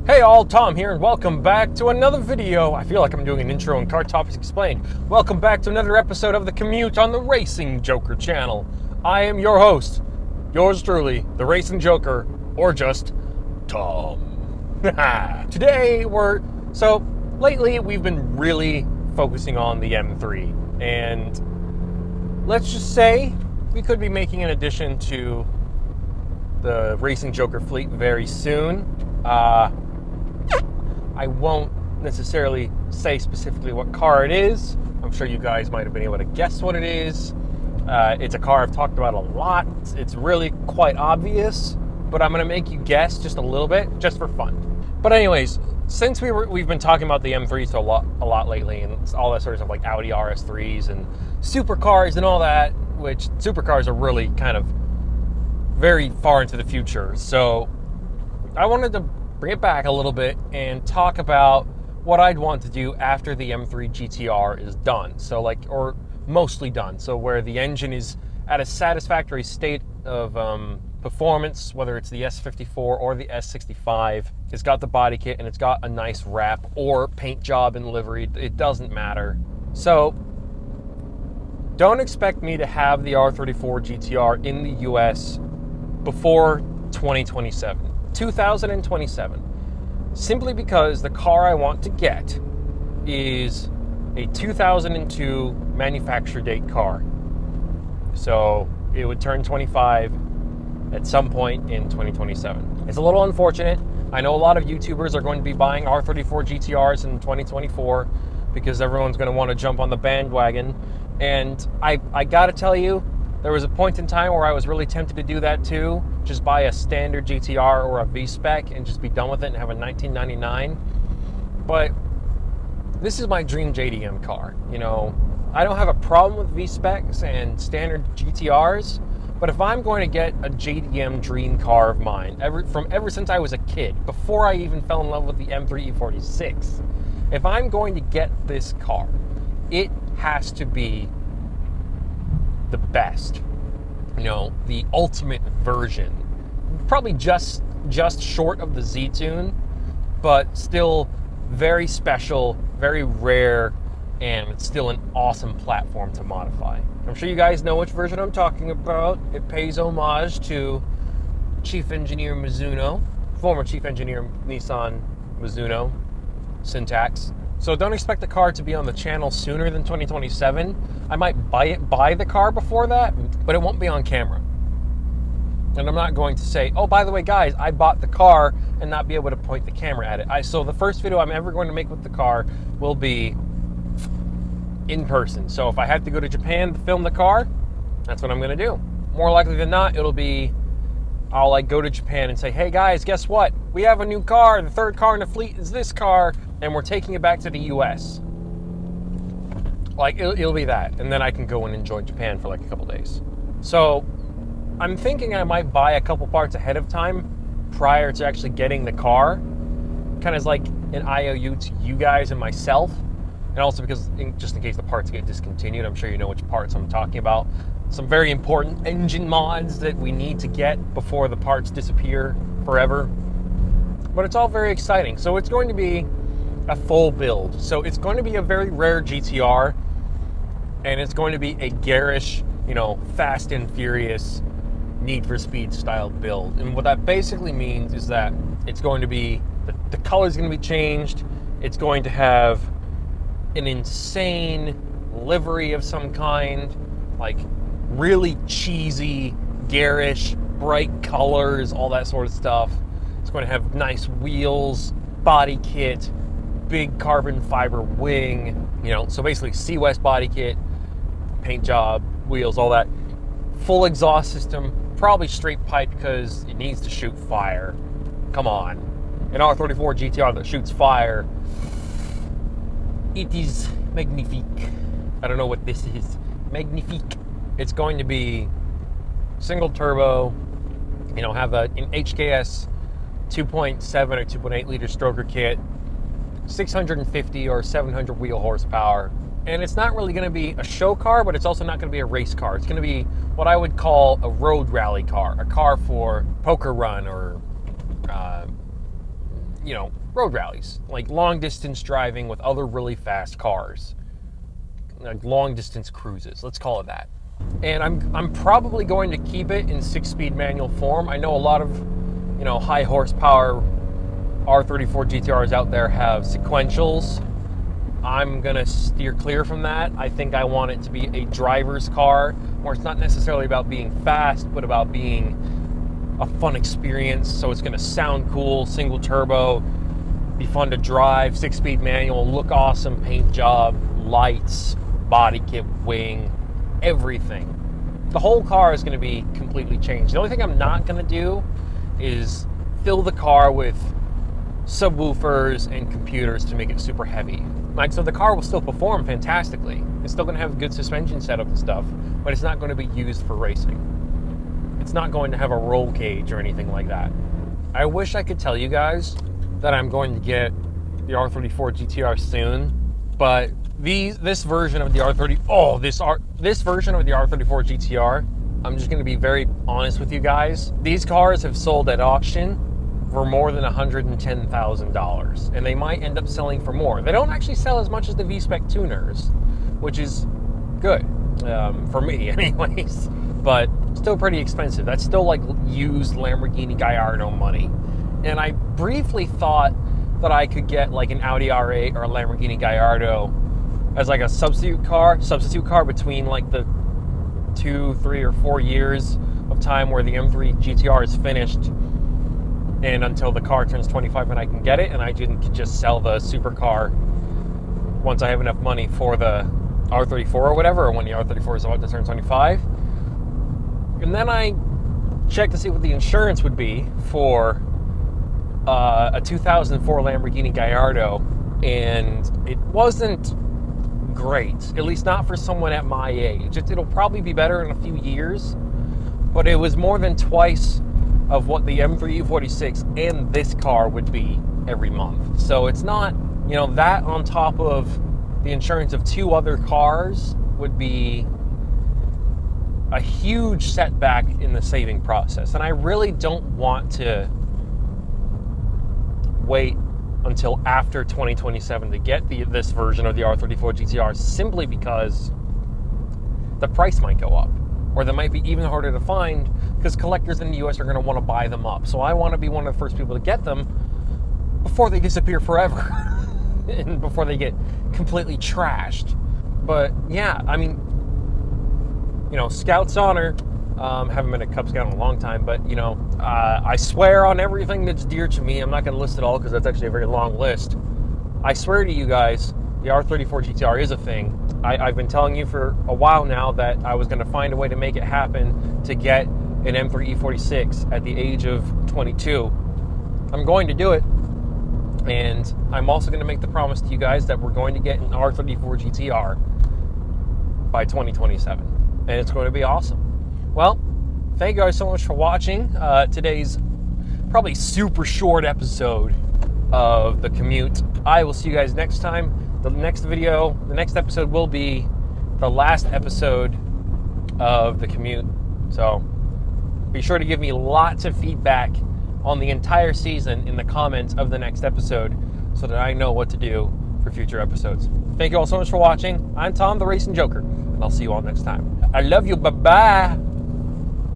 Hey all, Tom here, and welcome back to another video. I feel like I'm doing an intro on Car Topics Explained. Welcome back to another episode of the Commute on the Racing Joker channel. I am your host, yours truly, the Racing Joker, or just Tom. Today lately we've been really focusing on the M3, and let's just say we could be making an addition to the Racing Joker fleet very soon. I won't necessarily say specifically what car it is. I'm sure you guys might have been able to guess what it is. It's a car I've talked about a lot. It's really quite obvious, but I'm going to make you guess just a little bit, just for fun. But anyways, since we've been talking about the M3s a lot lately, and all that sort of stuff like Audi RS3s and supercars and all that, which supercars are really kind of very far into the future. So I wanted to bring it back a little bit and talk about what I'd want to do after the M3 GTR is done. So or mostly done. So where the engine is at a satisfactory state of performance, whether it's the S54 or the S65. It's got the body kit and it's got a nice wrap or paint job and livery. It doesn't matter. So don't expect me to have the R34 GTR in the US before 2027. 2027, simply because the car I want to get is a 2002 manufacture date car. So it would turn 25 at some point in 2027. It's a little unfortunate. I know a lot of YouTubers are going to be buying R34 GTRs in 2024 because everyone's going to want to jump on the bandwagon. And I gotta tell you, there was a point in time where I was really tempted to do that too. Just buy a standard GTR or a V-spec and just be done with it and have a 1999. But this is my dream JDM car. You know, I don't have a problem with V-specs and standard GTRs, but if I'm going to get a JDM dream car of mine, ever since I was a kid, before I even fell in love with the M3 E46, if I'm going to get this car, it has to be the best, you know, the ultimate version. Probably just short of the Z-Tune, but still very special, very rare, and it's still an awesome platform to modify. I'm sure you guys know which version I'm talking about. It pays homage to Chief Engineer Mizuno, former Chief Engineer Nissan Mizuno syntax. So don't expect the car to be on the channel sooner than 2027. I might buy the car before that, but it won't be on camera. And I'm not going to say, oh, by the way, guys, I bought the car and not be able to point the camera at it. So the first video I'm ever going to make with the car will be in person. So if I have to go to Japan to film the car, that's what I'm going to do. More likely than not, it'll be, I'll go to Japan and say, hey guys, guess what? We have a new car. The third car in the fleet is this car, and we're taking it back to the US. It'll be that, and then I can go and enjoy Japan for a couple days. So I'm thinking I might buy a couple parts ahead of time prior to actually getting the car, kind of as like an IOU to you guys and myself, and also because just in case the parts get discontinued, I'm sure you know which parts I'm talking about. Some very important engine mods that we need to get before the parts disappear forever. But it's all very exciting. So it's going to be a full build. So it's going to be a very rare GTR, and it's going to be a garish, Fast and Furious, Need for Speed style build. And what that basically means is that it's going to be, the color's going to be changed. It's going to have an insane livery of some kind, like really cheesy, garish, bright colors, all that sort of stuff. It's going to have nice wheels, body kit, big carbon fiber wing, so basically C-West body kit, paint job, wheels, all that. Full exhaust system, probably straight pipe because it needs to shoot fire. Come on. An R34 GTR that shoots fire, it is magnifique. I don't know what this is. Magnifique. It's going to be single turbo, have an HKS 2.7 or 2.8 liter stroker kit, 650 or 700 wheel horsepower. And it's not really going to be a show car, but it's also not going to be a race car. It's going to be what I would call a road rally car, a car for poker run or road rallies, like long distance driving with other really fast cars, like long distance cruises, let's call it that. And I'm probably going to keep it in 6-speed manual form. I know a lot of high horsepower R34 GTRs out there have sequentials. I'm gonna steer clear from that. I think I want it to be a driver's car, where it's not necessarily about being fast, but about being a fun experience. So it's gonna sound cool, single turbo, be fun to drive, 6-speed manual, look awesome, paint job, lights, body kit, wing, everything. The whole car is gonna be completely changed. The only thing I'm not gonna do is fill the car with subwoofers and computers to make it super heavy. Like, so the car will still perform fantastically. It's still gonna have good suspension setup and stuff, but it's not gonna be used for racing. It's not going to have a roll cage or anything like that. I wish I could tell you guys that I'm going to get the R34 GTR soon, but this version of the this version of the R34 GTR, I'm just gonna be very honest with you guys. These cars have sold at auction for more than $110,000, and they might end up selling for more. They don't actually sell as much as the V-spec tuners, which is good, for me anyways, but still pretty expensive. That's still like used Lamborghini Gallardo money. And I briefly thought that I could get like an Audi R8 or a Lamborghini Gallardo as like a substitute car between like the 2, 3, or 4 years of time where the M3 GTR is finished and until the car turns 25 and I can get it, and I can just sell the supercar once I have enough money for the R34 or whatever, or when the R34 is about to turn 25. And then I checked to see what the insurance would be for a 2004 Lamborghini Gallardo, and it wasn't great, at least not for someone at my age. It'll probably be better in a few years, but it was more than twice of what the M3 E46 and this car would be every month. So it's not, that on top of the insurance of 2 other cars would be a huge setback in the saving process. And I really don't want to wait until after 2027 to get this version of the R34 GTR, simply because the price might go up, or they might be even harder to find because collectors in the US are going to want to buy them up. So I want to be one of the first people to get them before they disappear forever and before they get completely trashed. But yeah, I mean, Scout's honor. Haven't been a Cub Scout in a long time, but I swear on everything that's dear to me. I'm not going to list it all because that's actually a very long list. I swear to you guys, the R34 GTR is a thing. I've been telling you for a while now that I was going to find a way to make it happen to get an M3 E46 at the age of 22. I'm going to do it, and I'm also going to make the promise to you guys that we're going to get an R34 GTR by 2027, and it's going to be awesome. Well, thank you guys so much for watching today's probably super short episode of the Commute. I will see you guys next time. The next episode will be the last episode of the Commute. So be sure to give me lots of feedback on the entire season in the comments of the next episode so that I know what to do for future episodes. Thank you all so much for watching. I'm Tom, the Racing Joker, and I'll see you all next time. I love you. Bye-bye.